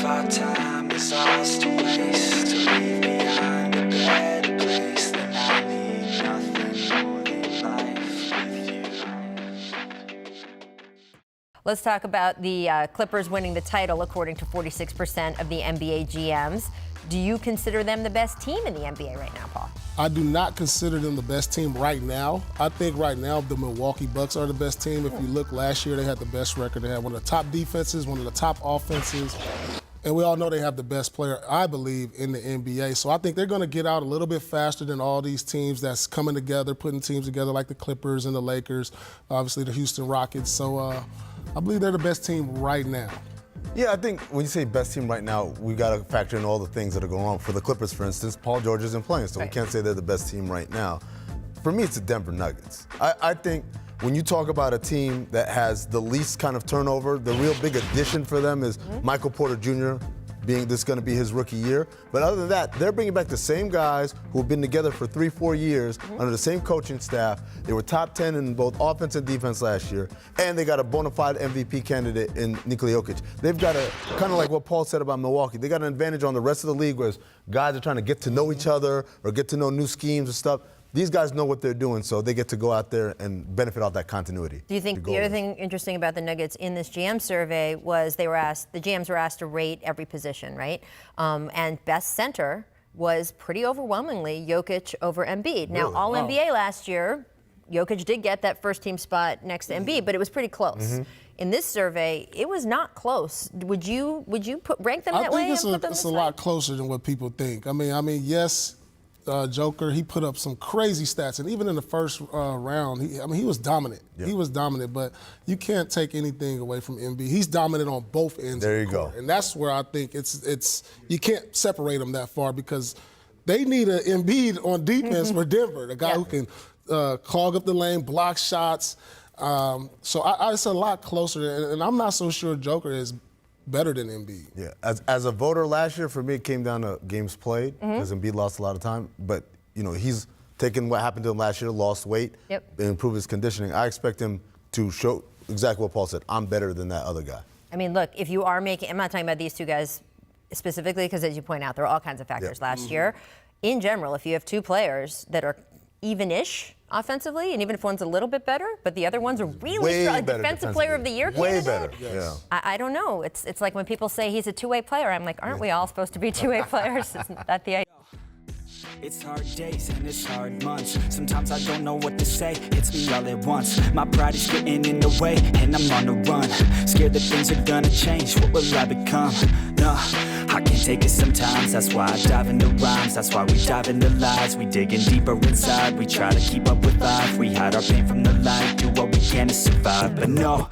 if our time is ours to waste, to leave behind a better place, then I need nothing more than life with you. Let's talk about the Clippers winning the title according to 46% of the NBA GMs. Do you consider them the best team in the NBA right now, Paul? I do not consider them the best team right now. I think right now the Milwaukee Bucks are the best team. If you look last year, they had the best record. They had one of the top defenses, one of the top offenses. And we all know they have the best player, I believe, in the NBA. So I think they're going to get out a little bit faster than all these teams that's coming together, putting teams together like the Clippers and the Lakers, obviously the Houston Rockets. So I believe they're the best team right now. Yeah, I think when you say best team right now, we got to factor in all the things that are going on. For the Clippers, for instance, Paul George isn't playing, so we can't say they're the best team right now. For me, it's the Denver Nuggets. I think when you talk about a team that has the least kind of turnover, the real big addition for them is Michael Porter Jr. being this going to be his rookie year. But other than that, they're bringing back the same guys who have been together for 3-4 years under the same coaching staff. They were top 10 in both offense and defense last year, and they got a bona fide MVP candidate in Nikola Jokic. They've got a, kind of like what Paul said about Milwaukee, they got an advantage on the rest of the league where guys are trying to get to know each other or get to know new schemes and stuff. These guys know what they're doing, so they get to go out there and benefit off that continuity. Do you think the other thing interesting about the Nuggets in this GM survey was the GMs were asked to rate every position, right? And best center was pretty overwhelmingly Jokic over Embiid. Now, Really? all NBA last year, Jokic did get that first team spot next to Embiid, but it was pretty close. In this survey, it was not close. Would you rank them that way? I think it's a lot closer than what people think. I mean, yes. Joker, he put up some crazy stats, and even in the first round, he was dominant. Yep. He was dominant, but you can't take anything away from Embiid. He's dominant on both ends. There of the you court. go. And that's where I think it's you can't separate them that far because they need an Embiid on defense for Denver, the guy who can clog up the lane, block shots. So it's a lot closer, and I'm not so sure Joker is better than Embiid. Yeah, as a voter last year, for me, it came down to games played because Embiid lost a lot of time. But, you know, he's taken what happened to him last year, lost weight, and improved his conditioning. I expect him to show exactly what Paul said. I'm better than that other guy. I mean, look, if you are making, I'm not talking about these two guys specifically because, as you point out, there are all kinds of factors last year. In general, if you have two players that are even-ish offensively, and even if one's a little bit better, but the other one's a really strong defensive player of the year Way candidate. better, yeah. I don't know. It's like when people say he's a two-way player. I'm like, aren't we all supposed to be two-way players? Isn't that the idea? It's hard days and it's hard months. Sometimes I don't know what to say. Hits me all at once. My pride is getting in the way, and I'm on the run. Scared that things are gonna change. What will I become? No, I can't take it sometimes. That's why I dive into rhymes. That's why we dive into lies. We digging deeper inside. We try to keep up with life. We hide our pain from the light. Do what we can to survive, but no.